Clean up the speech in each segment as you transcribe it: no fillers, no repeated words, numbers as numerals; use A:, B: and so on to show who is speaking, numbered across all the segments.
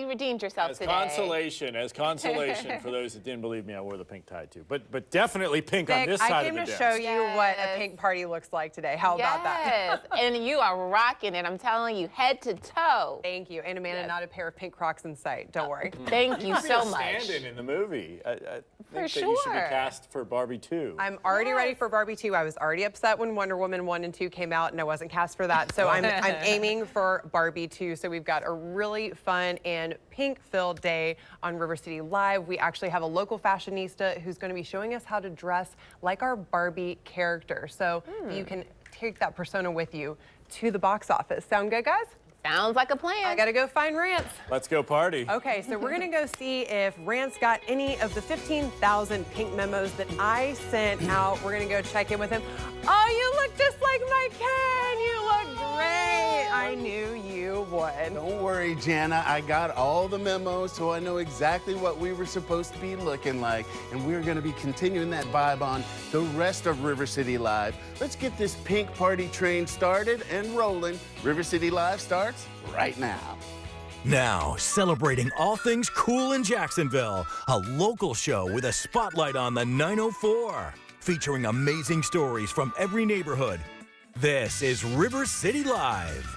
A: you redeemed yourself
B: As
A: today.
B: consolation for those that didn't believe me, I wore the pink tie too. But definitely pink on this side of the desk.
C: I came to show you what a pink party looks like today. How about that?
A: Yes, and you are rocking it. I'm telling you, head to toe.
C: Thank you. And Amanda, not a pair of pink Crocs in sight. Don't worry.
A: Thank you so much.
B: Stand-in in the movie. I think
A: For
B: that
A: sure.
B: you should be cast for Barbie 2.
C: I'm already ready for Barbie 2. I was already upset when Wonder Woman 1 and 2 came out and I wasn't cast for that. So I'm aiming for Barbie 2. So we've got a really fun and pink-filled day on River City Live. We actually have a local fashionista who's going to be showing us how to dress like our Barbie character. So you can take that persona with you to the box office. Sound good, guys?
A: Sounds like a plan.
C: I gotta go find Rance.
B: Let's go party.
C: Okay, so we're gonna go see if Rance got any of the 15,000 pink memos that I sent out. We're gonna go check in with him. Oh, you look just like my Ken. You look great. I knew you would.
D: Don't worry, Jana. I got all the memos, so I know exactly what we were supposed to be looking like. And we're going to be continuing that vibe on the rest of River City Live. Let's get this pink party train started and rolling. River City Live starts right now.
E: Now, celebrating all things cool in Jacksonville, a local show with a spotlight on the 904, featuring amazing stories from every neighborhood. This is River City Live.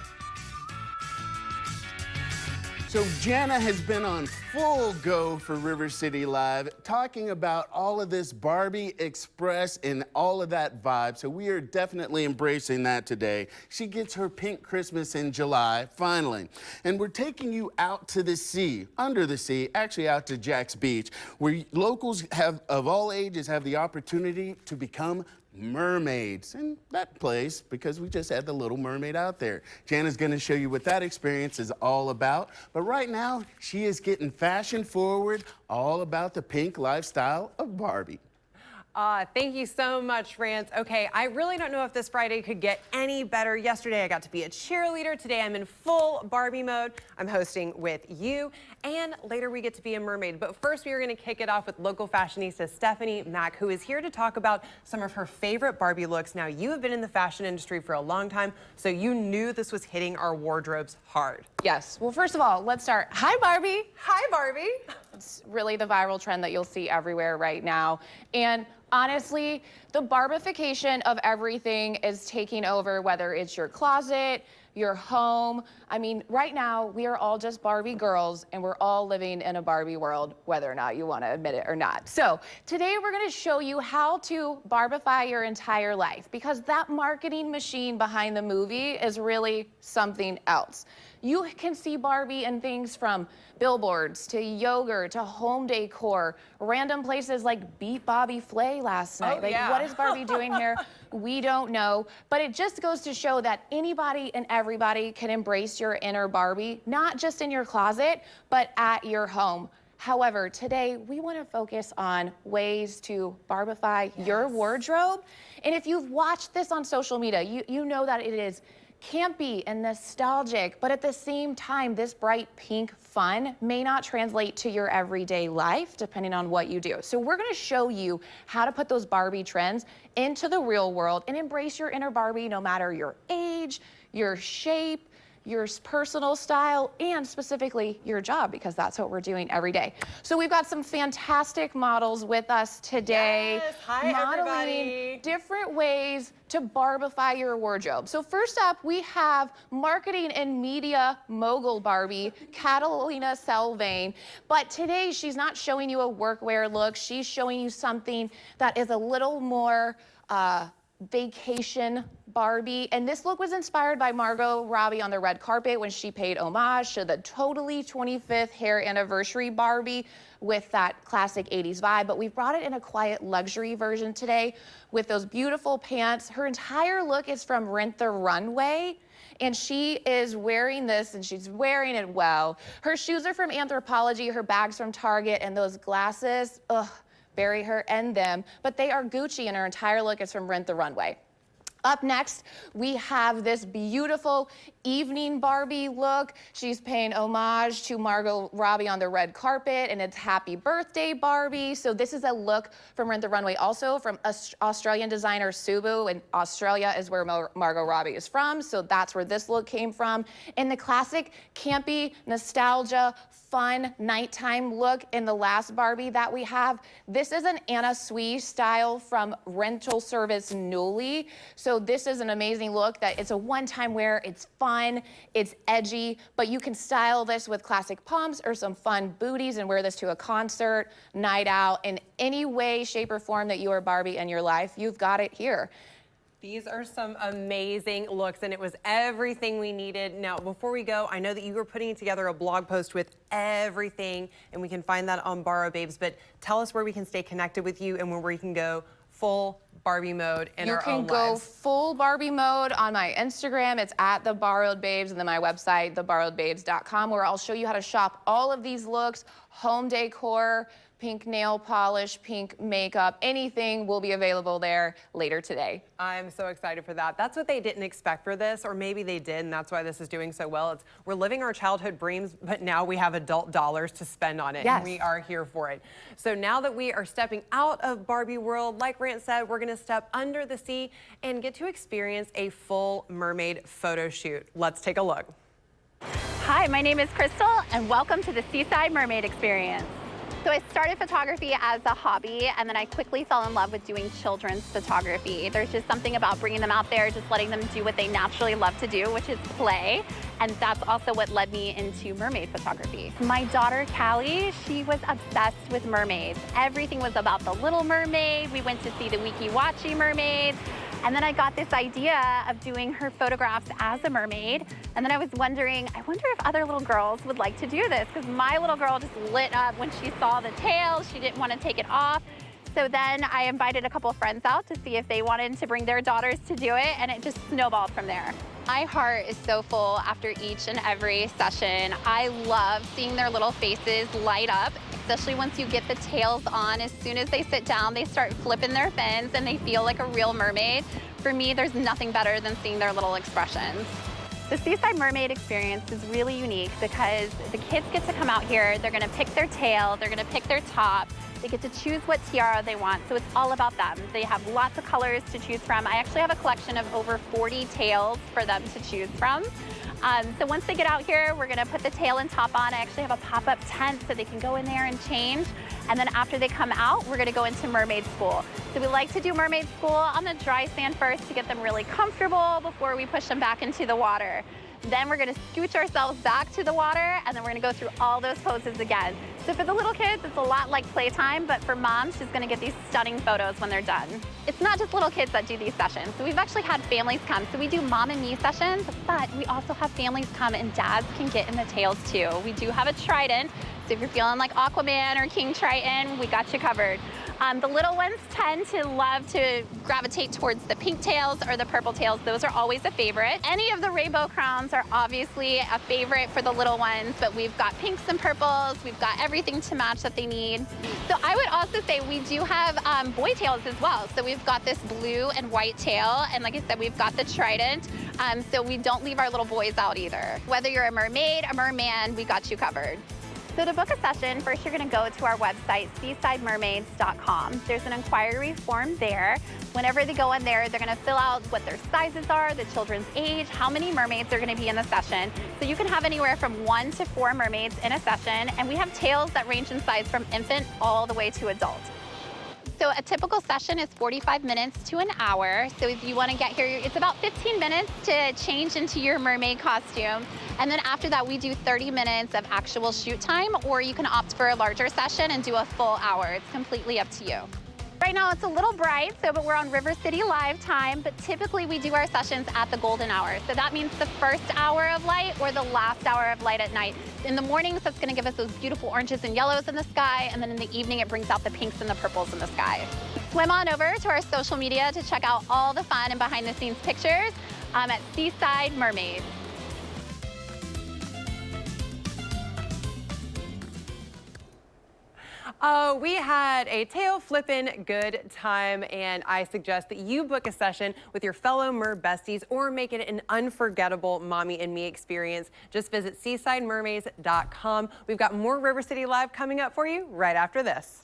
D: So Jana has been on full go for River City Live, talking about all of this Barbie Express and all of that vibe. So we are definitely embracing that today. She gets her pink Christmas in July, finally. And we're taking you out to the sea, under the sea, actually out to Jax Beach, where locals of all ages have the opportunity to become mermaids in that place, because we just had the Little Mermaid out there. Jana's going to show you what that experience is all about. But right now, she is getting fashion forward, all about the pink lifestyle of Barbie.
C: Thank you so much, Rance. Okay, I really don't know if this Friday could get any better. Yesterday, I got to be a cheerleader. Today, I'm in full Barbie mode. I'm hosting with you, and later we get to be a mermaid. But first, we are going to kick it off with local fashionista Stephanie Mack, who is here to talk about some of her favorite Barbie looks. Now, you have been in the fashion industry for a long time, so you knew this was hitting our wardrobes hard.
F: Yes. Well, first of all, let's start. Hi, Barbie.
C: Hi, Barbie.
F: It's really the viral trend that you'll see everywhere right now. And honestly, the Barbification of everything is taking over, whether it's your closet, your home. I mean, right now, we are all just Barbie girls, and we're all living in a Barbie world, whether or not you want to admit it or not. So today, we're going to show you how to Barbify your entire life, because that marketing machine behind the movie is really something else. You can see Barbie in things from billboards to yogurt to home decor, random places like Beat Bobby Flay last night. What is Barbie doing here? We don't know. But it just goes to show that anybody and everybody can embrace your inner Barbie, not just in your closet, but at your home. However, today we want to focus on ways to Barbify your wardrobe. And if you've watched this on social media, you know that it is campy and nostalgic, but at the same time, this bright pink fun may not translate to your everyday life, depending on what you do. So we're gonna show you how to put those Barbie trends into the real world and embrace your inner Barbie, no matter your age, your shape, your personal style, and specifically your job, because that's what we're doing every day. So we've got some fantastic models with us today.
C: Yes. Hi,
F: modeling
C: everybody.
F: different ways to Barbify your wardrobe. So first up, we have marketing and media mogul Barbie, Catalina Selvane. But today, she's not showing you a workwear look. She's showing you something that is a little more vacation Barbie. And this look was inspired by Margot Robbie on the red carpet when she paid homage to the totally 25th hair anniversary Barbie with that classic 80s vibe. But we've brought it in a quiet luxury version today with those beautiful pants. Her entire look is from Rent the Runway. And she is wearing this, and she's wearing it well. Her shoes are from Anthropologie, her bag's from Target, and those glasses, bury her and them. But they are Gucci, and her entire look is from Rent the Runway. Up next, we have this beautiful evening Barbie look. She's paying homage to Margot Robbie on the red carpet, and it's Happy Birthday Barbie. So this is a look from Rent the Runway, also from Australian designer Subu, and Australia is where Margot Robbie is from, so that's where this look came from. In the classic campy nostalgia fun nighttime look in the last Barbie that we have. This is an Anna Sui style from Rental Service Nuuly. So this is an amazing look that it's a one-time wear, it's fun, it's edgy, but you can style this with classic pumps or some fun booties and wear this to a concert, night out, in any way, shape, or form that you are Barbie in your life, you've got it here.
C: These are some amazing looks, and it was everything we needed. Now, before we go, I know that you were putting together a blog post with everything, and we can find that on Borrow Babes, but tell us where we can stay connected with you and where we can go full Barbie mode in our own lives.
F: You can go full Barbie mode on my Instagram. It's at The Borrowed Babes, and then my website, theborrowedbabes.com, where I'll show you how to shop all of these looks, home decor, pink nail polish, pink makeup, anything will be available there later today.
C: I'm so excited for that. That's what they didn't expect for this, or maybe they did, and that's why this is doing so well. We're living our childhood dreams, but now we have adult dollars to spend on it,
F: yes.
C: And we are here for it. So now that we are stepping out of Barbie world, like Rant said, we're gonna step under the sea and get to experience a full mermaid photo shoot. Let's take a look.
G: Hi, my name is Crystal, and welcome to the Seaside Mermaid Experience. So I started photography as a hobby, and then I quickly fell in love with doing children's photography. There's just something about bringing them out there, just letting them do what they naturally love to do, which is play. And that's also what led me into mermaid photography. My daughter, Callie, she was obsessed with mermaids. Everything was about the Little Mermaid. We went to see the Weeki Wachee mermaids. And then I got this idea of doing her photographs as a mermaid. And then I was wondering, I wonder if other little girls would like to do this, because my little girl just lit up when she saw the tail. She didn't want to take it off. So then I invited a couple friends out to see if they wanted to bring their daughters to do it, and it just snowballed from there. My heart is so full after each and every session. I love seeing their little faces light up, especially once you get the tails on. As soon as they sit down, they start flipping their fins and they feel like a real mermaid. For me, there's nothing better than seeing their little expressions. The Seaside Mermaid Experience is really unique because the kids get to come out here, they're gonna pick their tail, they're gonna pick their top, they get to choose what tiara they want, so it's all about them. They have lots of colors to choose from. I actually have a collection of over 40 tails for them to choose from. So once they get out here, we're gonna put the tail and top on. I actually have a pop-up tent so they can go in there and change. And then after they come out, we're gonna go into mermaid school. So we like to do mermaid school on the dry sand first to get them really comfortable before we push them back into the water. Then we're gonna scooch ourselves back to the water, and then we're gonna go through all those poses again. So for the little kids, it's a lot like playtime, but for moms, she's gonna get these stunning photos when they're done. It's not just little kids that do these sessions. So we've actually had families come. So we do mom and me sessions, but we also have families come and dads can get in the tails too. We do have a trident. So if you're feeling like Aquaman or King Triton, we got you covered. The little ones tend to love to gravitate towards the pink tails or the purple tails. Those are always a favorite. Any of the rainbow crowns are obviously a favorite for the little ones, but we've got pinks and purples. We've got everything to match that they need. So I would also say we do have boy tails as well. So we've got this blue and white tail, and like I said, we've got the trident. So we don't leave our little boys out either. Whether you're a mermaid, a merman, we got you covered. So to book a session, first you're going to go to our website, seasidemermaids.com. There's an inquiry form there. Whenever they go in there, they're going to fill out what their sizes are, the children's age, how many mermaids are going to be in the session. So you can have anywhere from 1 to 4 mermaids in a session, and we have tails that range in size from infant all the way to adult. So a typical session is 45 minutes to an hour. So if you want to get here, it's about 15 minutes to change into your mermaid costume. And then after that, we do 30 minutes of actual shoot time, or you can opt for a larger session and do a full hour. It's completely up to you. Right now it's a little bright, but we're on River City Live time, but typically we do our sessions at the golden hour. So that means the first hour of light or the last hour of light at night. In the mornings, that's gonna give us those beautiful oranges and yellows in the sky, and then in the evening, it brings out the pinks and the purples in the sky. Swim on over to our social media to check out all the fun and behind the scenes pictures at Seaside Mermaids.
C: Oh, we had a tail flippin' good time, and I suggest that you book a session with your fellow mer besties or make it an unforgettable mommy and me experience. Just visit seasidemermaids.com. We've got more River City Live coming up for you right after this.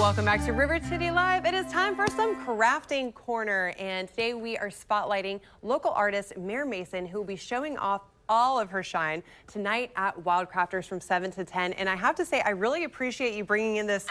C: Welcome back to River City Live. It is time for some Crafting Corner, and today we are spotlighting local artist Mare Mason, who will be showing off all of her shine tonight at Wild Crafters from 7 to 10. And I have to say, I really appreciate you bringing in this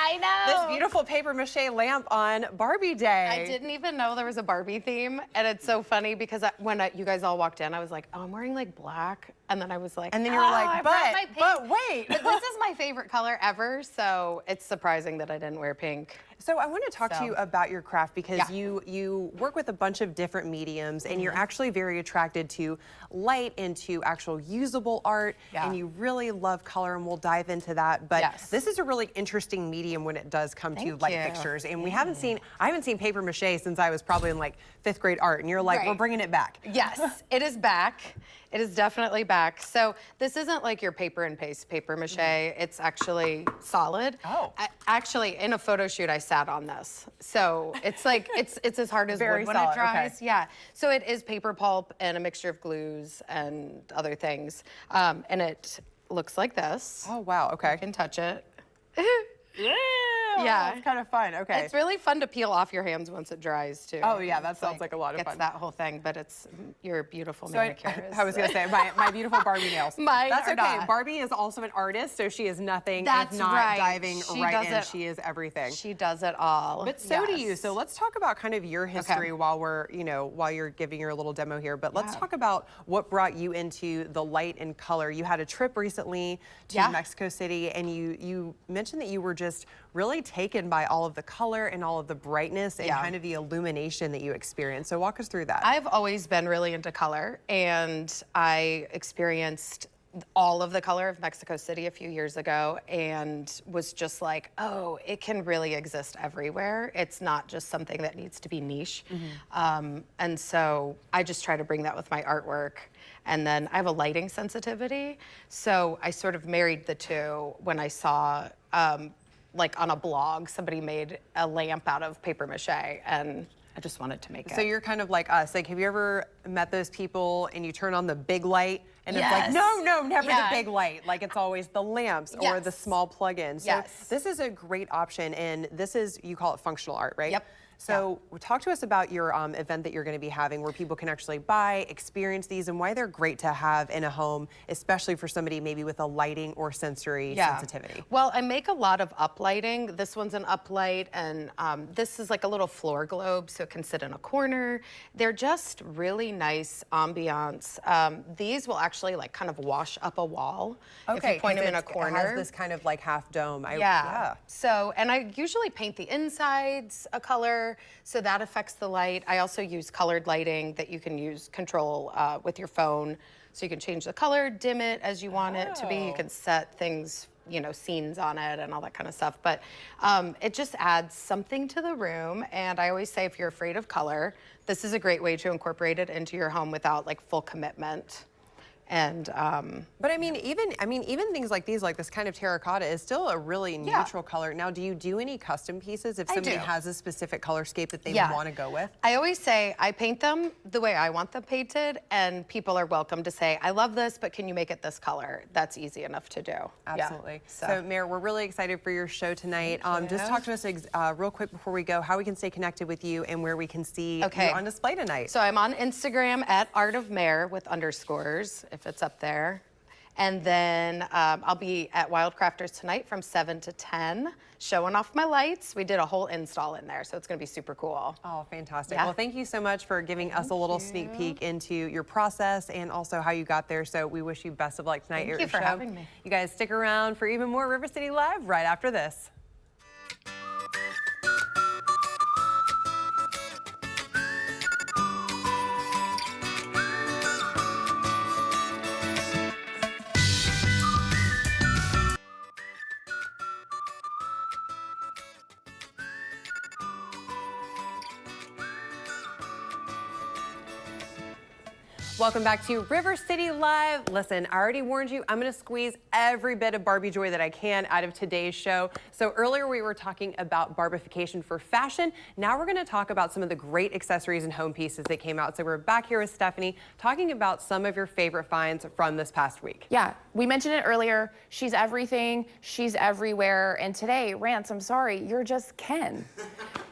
C: beautiful paper mache lamp on Barbie Day.
H: I didn't even know there was a Barbie theme, and it's so funny because when you guys all walked in, I was like, oh, I'm wearing like black, and then I was like,
C: and then you were like,
H: I brought my pink.
C: but wait.
H: But this is my favorite color ever, so it's surprising that I didn't wear pink.
C: So I want to talk to you about your craft because
H: Yeah.
C: you work with a bunch of different mediums, and you're actually very attracted to light and to actual usable art,
H: Yeah.
C: and you really love color, and we'll dive into that. But
H: Yes.
C: this is a really interesting medium when it does come to
H: Thank
C: light
H: you.
C: fixtures, and I haven't seen paper mache since I was probably in like 5th grade art, and you're like,
H: Right.
C: we're bringing it back.
H: Yes, it is back. It is definitely back. So this isn't like your paper and paste paper mache. It's actually solid.
C: Oh.
H: Actually, in a photo shoot, I sat on this. So it's like, it's as hard as
C: Very
H: wood when
C: solid,
H: it dries.
C: okay.
H: Yeah. So it is paper pulp and a mixture of glues and other things. And it looks like this.
C: Oh wow, okay.
H: You can touch it.
C: Yeah, it's kind of fun. Okay.
H: It's really fun to peel off your hands once it dries too.
C: Oh, yeah, that
H: It's
C: sounds like a lot of
H: gets
C: fun.
H: that whole thing, but it's your beautiful
C: So I
H: manicure.
C: was going to say, my beautiful Barbie nails.
H: Mine
C: That's
H: are
C: okay.
H: not.
C: Barbie is also an artist, so she is nothing
H: That's
C: if not
H: right.
C: diving
H: She
C: right
H: does
C: in.
H: it-
C: She is everything.
H: She does it all.
C: But so do you.
H: Yes.
C: So let's talk about kind of your history while we're, while you're giving your little demo here. But let's talk about what brought you into the light and color. You had a trip recently to
H: Yeah.
C: Mexico City, and you mentioned that you were just really taken by all of the color and all of the brightness and
H: Yeah.
C: kind of the illumination that you experienced. So walk us through that.
H: I've always been really into color, and I experienced all of the color of Mexico City a few years ago and was just like, oh, it can really exist everywhere. It's not just something that needs to be niche. And so I just try to bring that with my artwork. And then I have a lighting sensitivity. So I sort of married the two when I saw, like on a blog, somebody made a lamp out of paper mache, and I just wanted to make it.
C: So you're kind of like us. Like, have you ever met those people and you turn on the big light and it's like,
H: Yes.
C: no, never
H: Yeah.
C: the big light. Like, it's always the lamps or the
H: Yes.
C: small plug-in. So
H: Yes.
C: this is a great option, and this is, you call it functional art, right?
H: Yep.
C: So talk to us about your event that you're going to be having where people can actually buy, experience these, and why they're great to have in a home, especially for somebody maybe with a lighting or sensory sensitivity.
H: Well, I make a lot of uplighting. This one's an uplight, and this is like a little floor globe, so it can sit in a corner. They're just really nice ambiance. These will actually like kind of wash up a wall if you point them in a corner.
C: It has this kind of like half dome.
H: Yeah. So, and I usually paint the insides a color, so that affects the light. I also use colored lighting that you can control with your phone. So you can change the color, dim it as you want it to be. You can set things, scenes on it and all that kind of stuff. But it just adds something to the room. And I always say, if you're afraid of color, this is a great way to incorporate it into your home without like full commitment. And
C: but I mean, even things like these, like this kind of terracotta, is still a really neutral color. Now, do you do any custom pieces if somebody
H: do.
C: has a specific colorscape that they
H: Yeah.
C: want to go with?
H: I always say I paint them the way I want them painted, and people are welcome to say, I love this, but can you make it this color? That's easy enough to do.
C: Absolutely.
H: Yeah.
C: So, Mare, we're really excited for your show tonight. Just talk to us real quick before we go, how we can stay connected with you and where we can see you on display tonight.
H: So I'm on Instagram at Art of Mare with underscores, if it's up there. And then I'll be at Wild Crafters tonight from 7 to 10, showing off my lights. We did a whole install in there, so it's going to be super cool.
C: Oh, fantastic.
H: Yeah.
C: Well, thank you so much for giving us a little sneak peek into your process and also how you got there. So we wish you best of luck tonight at
H: Thank
C: your
H: you for
C: show.
H: having me.
C: You guys stick around for even more River City Live right after this. Welcome back to River City Live. Listen, I already warned you, I'm going to squeeze every bit of Barbie joy that I can out of today's show. So earlier we were talking about Barbification for fashion. Now we're going to talk about some of the great accessories and home pieces that came out. So we're back here with Stephanie talking about some of your favorite finds from this past week.
F: Yeah, we mentioned it earlier. She's everything. She's everywhere. And today, Rance, I'm sorry, you're just Ken.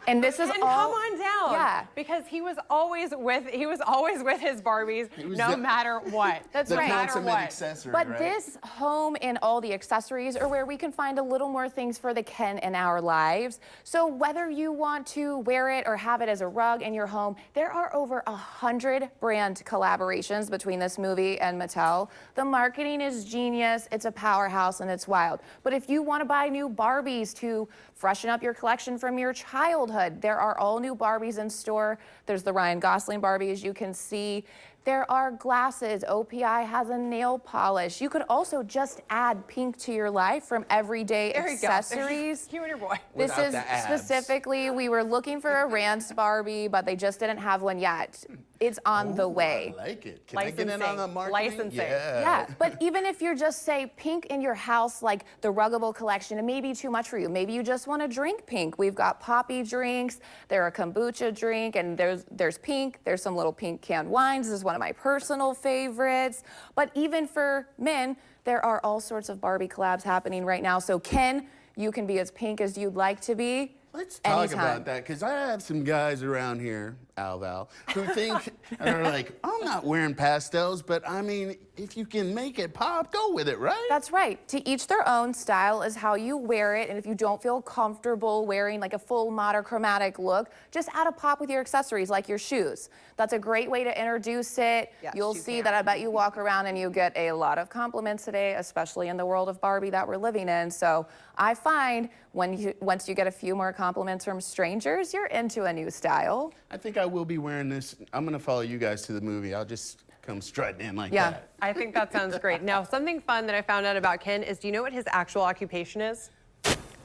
F: And this is
C: Ken,
F: all.
C: come on down.
F: Yeah,
C: because he was always with his Barbies, no matter what.
F: That's
D: the
F: right.
D: consummate accessory,
F: But
D: right?
F: this home and all the accessories are where we can find a little more things for the Ken in our lives. So whether you want to wear it or have it as a rug in your home, there are over 100 brand collaborations between this movie and Mattel. The marketing is genius, it's a powerhouse, and it's wild. But if you want to buy new Barbies to freshen up your collection from your childhood, there are all new Barbies in store. There's the Ryan Gosling Barbies you can see. There are glasses. OPI has a nail polish. You could also just add pink to your life from everyday accessories.
C: You and your boy.
F: This
D: Without
F: is
D: the abs.
F: specifically, we were looking for a Rance Barbie, but they just didn't have one yet. It's on the way.
D: I like it. Can I get in on the marketing?
C: Licensing.
F: Yeah, but even if you're just, say, pink in your house, like the Ruggable collection, it may be too much for you. Maybe you just want to drink pink. We've got poppy drinks, they're a kombucha drink, and there's pink. There's some little pink canned wines. This is one of my personal favorites. But even for men, there are all sorts of Barbie collabs happening right now. So Ken, you can be as pink as you'd like to be.
D: Let's talk
F: anytime.
D: about that, because I have some guys around here, Val, who think, and are like, I'm not wearing pastels, but I mean, if you can make it pop, go with it, right?
F: That's right. To each their own. Style is how you wear it. And if you don't feel comfortable wearing like a full monochromatic look, just add a pop with your accessories, like your shoes. That's a great way to introduce it.
C: Yes,
F: You'll
C: you
F: see
C: can.
F: that I bet you walk around and you get a lot of compliments today, especially in the world of Barbie that we're living in. So I find once you get a few more compliments from strangers, you're into a new style.
D: I think I will be wearing this. I'm going to follow you guys to the movie. I'll just come strutting in like
F: Yeah.
D: that.
C: I think that sounds great. Now, something fun that I found out about Ken is, do you know what his actual occupation is?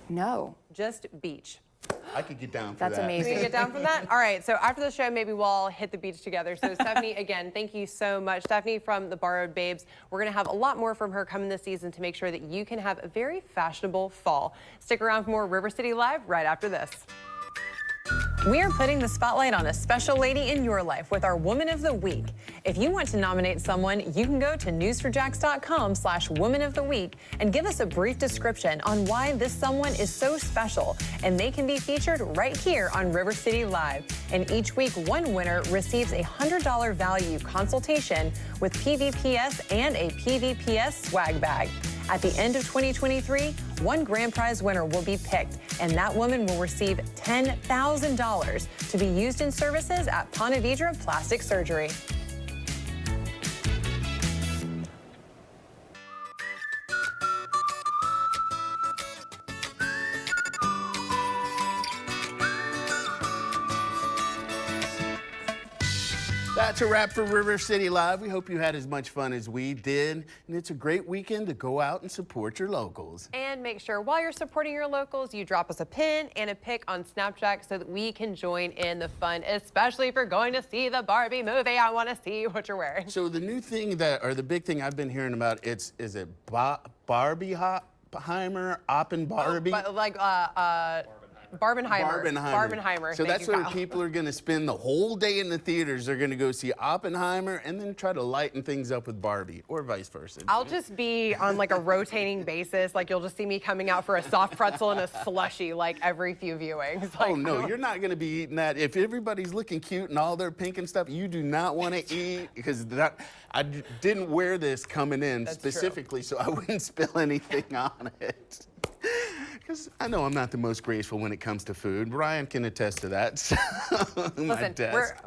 F: No.
C: Just beach.
D: I could get down for
F: That's
D: that.
F: amazing.
C: Can you get down from that? All right, so after the show, maybe we'll all hit the beach together. So Stephanie, again, thank you so much. Stephanie from the Borrowed Babes. We're gonna have a lot more from her coming this season to make sure that you can have a very fashionable fall. Stick around for more River City Live right after this. We are putting the spotlight on a special lady in your life with our Woman of the Week. If you want to nominate someone, you can go to newsforjax.com/Woman of the Week and give us a brief description on why this someone is so special, and they can be featured right here on River City Live. And each week, one winner receives a $100 value consultation with PVPS and a PVPS swag bag. At the end of 2023, one grand prize winner will be picked, and that woman will receive $10,000 to be used in services at Ponte Vedra Plastic Surgery.
D: That's a wrap for River City Live. We hope you had as much fun as we did. And it's a great weekend to go out and support your locals.
C: And make sure while you're supporting your locals, you drop us a pin and a pic on Snapchat so that we can join in the fun, especially if you're going to see the Barbie movie. I want to see what you're wearing.
D: So the new thing or the big thing I've been hearing about, is it Barbieheimer, Oppen Barbie?
C: But like, Barbenheimer.
D: So
C: Thank
D: that's
C: you,
D: where
C: Kyle.
D: people are going to spend the whole day in the theaters. They're going to go see Oppenheimer and then try to lighten things up with Barbie, or vice versa.
C: I'll just be on like a rotating basis. Like you'll just see me coming out for a soft pretzel and a slushie like every few viewings. Like,
D: Oh, no, you're not going to be eating that. If everybody's looking cute and all their pink and stuff, you do not want to eat, because I didn't wear this coming in specifically so I wouldn't spill anything on it. Because I know I'm not the most graceful when it comes to food. Ryan can attest to that.
C: Listen,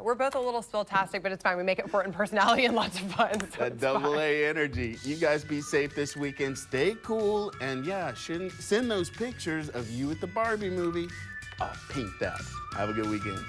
C: we're both a little spill-tastic, but it's fine. We make it for it in personality and lots of fun. So
D: That
C: it's
D: double
C: fine.
D: A energy. You guys be safe this weekend. Stay cool. And yeah, send those pictures of you at the Barbie movie. I'll pink that. Have a good weekend.